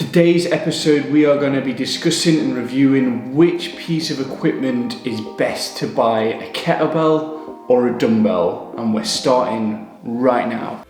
Today's episode we are going to be discussing and reviewing which piece of equipment is best to buy, a kettlebell or a dumbbell, and we're starting right now.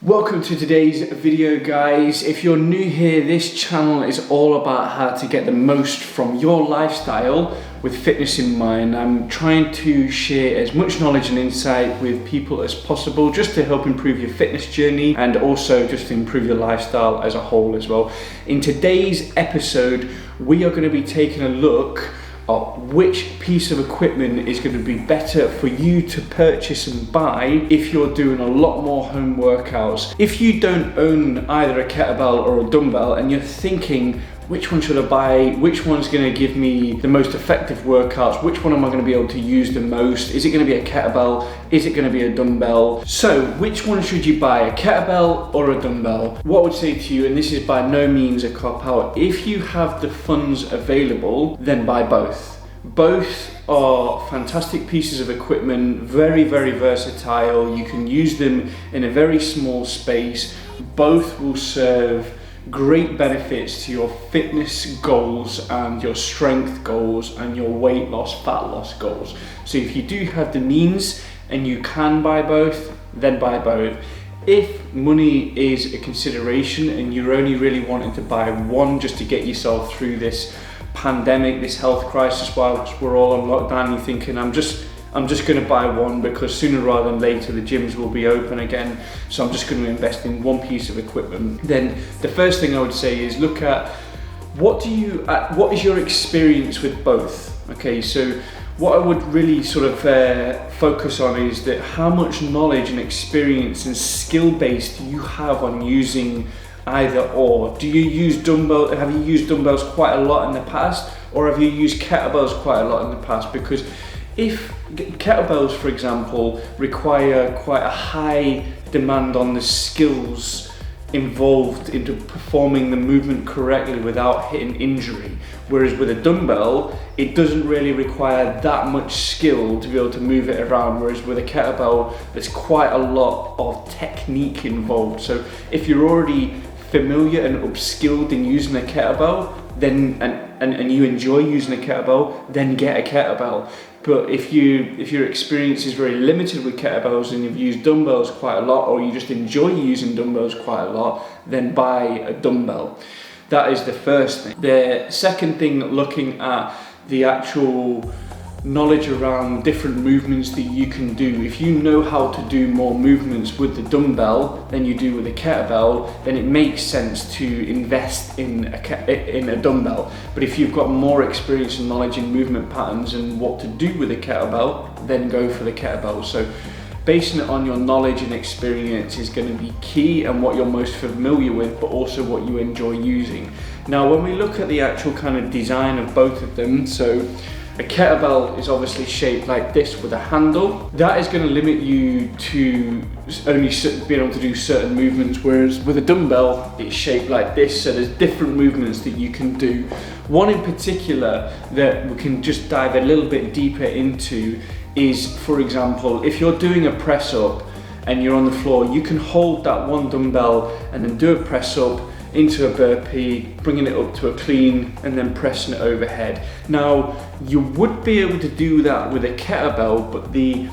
Welcome to today's video, guys. If you're new here, this channel is all about how to get the most from your lifestyle with fitness in mind. I'm trying to share as much knowledge and insight with people as possible just to help improve your fitness journey and also just to improve your lifestyle as a whole as well. In today's episode, we are going to be taking a look at which piece of equipment is going to be better for you to purchase and buy if you're doing a lot more home workouts. If you don't own either a kettlebell or a dumbbell and you're thinking, which one should I buy? Which one's going to give me the most effective workouts? Which one am I going to be able to use the most? Is it going to be a kettlebell? Is it going to be a dumbbell? So which one should you buy, a kettlebell or a dumbbell? What I would say to you, and this is by no means a cop-out, if you have the funds available, then buy both. Both are fantastic pieces of equipment, very, very versatile. You can use them in a very small space. Both will serve great benefits to your fitness goals and your strength goals and your weight loss, fat loss goals. So if you do have the means and you can buy both, then buy both. If money is a consideration and you're only really wanting to buy one just to get yourself through this pandemic, this health crisis whilst we're all on lockdown, you're thinking, I'm just going to buy one because sooner rather than later the gyms will be open again, so I'm just going to invest in one piece of equipment. Then the first thing I would say is look at what is your experience with both. Okay, so what I would really sort of focus on is that how much knowledge and experience and skill base do you have on using either or. Do you use dumbbell? Have you used dumbbells quite a lot in the past, or have you used kettlebells quite a lot in the past? Because if kettlebells, for example, require quite a high demand on the skills involved into performing the movement correctly without hitting injury, whereas with a dumbbell, it doesn't really require that much skill to be able to move it around, whereas with a kettlebell, there's quite a lot of technique involved. So if you're already familiar and upskilled in using a kettlebell, then and you enjoy using a kettlebell, then get a kettlebell. But if your experience is very limited with kettlebells and you've used dumbbells quite a lot, or you just enjoy using dumbbells quite a lot, then buy a dumbbell. That is the first thing. The second thing, looking at the actual knowledge around different movements that you can do. If you know how to do more movements with the dumbbell than you do with a kettlebell, then it makes sense to invest in a dumbbell. But if you've got more experience and knowledge in movement patterns and what to do with a kettlebell, then go for the kettlebell. So basing it on your knowledge and experience is going to be key, and what you're most familiar with, but also what you enjoy using. Now, when we look at the actual kind of design of both of them, so a kettlebell is obviously shaped like this with a handle. That is going to limit you to only being able to do certain movements, whereas with a dumbbell, it's shaped like this, so there's different movements that you can do. One in particular that we can just dive a little bit deeper into is, for example, if you're doing a press up and you're on the floor, you can hold that one dumbbell and then do a press up into a burpee, bringing it up to a clean and then pressing it overhead. Now, you would be able to do that with a kettlebell, but the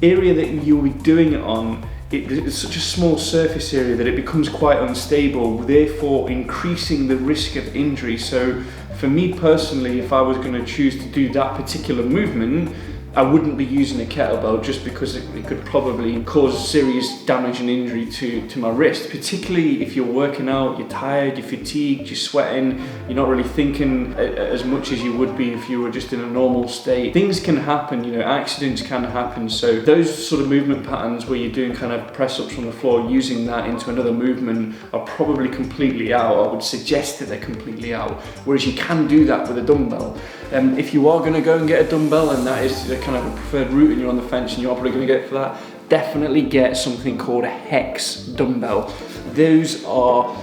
area that you'll be doing it on, it's such a small surface area that it becomes quite unstable, therefore increasing the risk of injury. So for me personally, if I was going to choose to do that particular movement, I wouldn't be using a kettlebell, just because it could probably cause serious damage and injury to my wrist, particularly if you're working out, you're tired, you're fatigued, you're sweating, you're not really thinking as much as you would be if you were just in a normal state. Things can happen, accidents can happen. So those sort of movement patterns where you're doing kind of press ups from the floor, using that into another movement, are probably completely out. I would suggest that they're completely out, whereas you can do that with a dumbbell. If you are going to go and get a dumbbell, and that is the kind of a preferred route, and you're on the fence and you're probably going to get for that, definitely get something called a hex dumbbell. Those are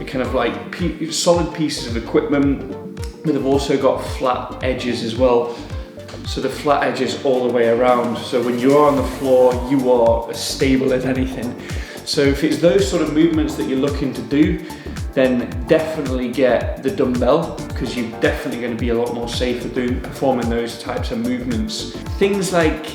kind of like solid pieces of equipment but they've also got flat edges as well. So the flat edges all the way around. So when you are on the floor, you are as stable as anything. So if it's those sort of movements that you're looking to do, then definitely get the dumbbell, because you're definitely going to be a lot more safer performing those types of movements. Things like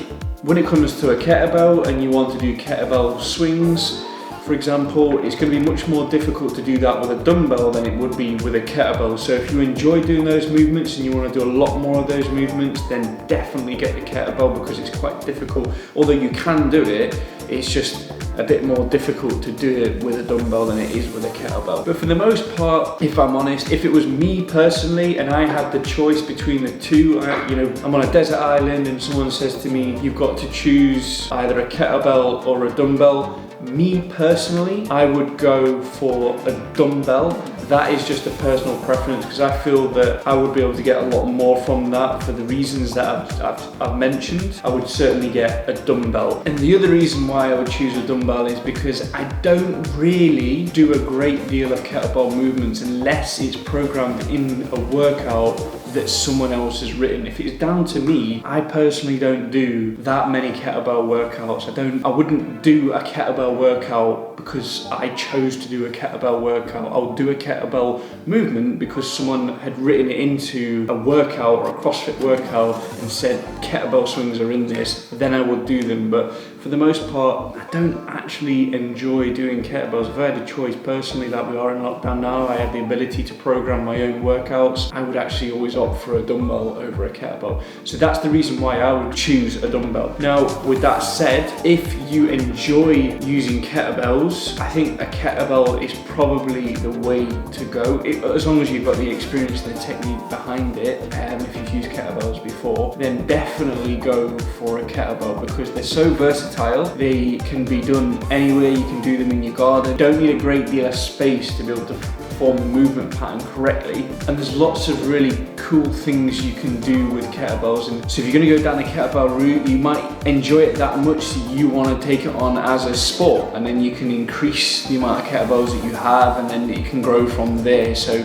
when it comes to a kettlebell and you want to do kettlebell swings, for example, it's going to be much more difficult to do that with a dumbbell than it would be with a kettlebell. So if you enjoy doing those movements and you want to do a lot more of those movements, then definitely get the kettlebell, because it's quite difficult. Although you can do it, it's just a bit more difficult to do it with a dumbbell than it is with a kettlebell. But for the most part, if I'm honest, if it was me personally and I had the choice between the two, I'm on a desert island and someone says to me, you've got to choose either a kettlebell or a dumbbell. Me personally, I would go for a dumbbell. That is just a personal preference, because I feel that I would be able to get a lot more from that for the reasons that I've mentioned. I would certainly get a dumbbell. And the other reason why I would choose a dumbbell is because I don't really do a great deal of kettlebell movements unless it's programmed in a workout that someone else has written. If it's down to me, I personally don't do that many kettlebell workouts. I wouldn't do a kettlebell workout because I chose to do a kettlebell workout. I'll do a kettlebell movement because someone had written it into a workout or a CrossFit workout and said kettlebell swings are in this, then I will do them. But for the most part, I don't actually enjoy doing kettlebells. If I had a choice personally, like we are in lockdown now, I had the ability to program my own workouts, I would actually always opt for a dumbbell over a kettlebell. So that's the reason why I would choose a dumbbell. Now, with that said, if you enjoy using kettlebells, I think a kettlebell is probably the way to go, as long as you've got the experience and the technique behind it. If you've used kettlebells before, then definitely go for a kettlebell, because they're so versatile. They can be done anywhere. You can do them in your garden. You don't need a great deal of space to be able to perform the movement pattern correctly. And there's lots of really cool things you can do with kettlebells. And so if you're going to go down the kettlebell route, you might enjoy it that much that you want to take it on as a sport, and then you can increase the amount of kettlebells that you have, and then it can grow from there. So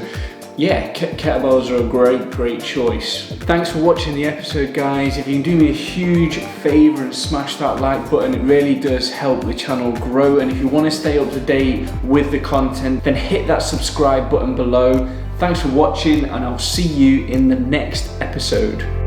yeah, kettlebells are a great choice. Thanks for watching the episode, guys. If you can do me a huge favor and smash that like button, it really does help the channel grow. And if you want to stay up to date with the content, then hit that subscribe button below. Thanks for watching, and I'll see you in the next episode.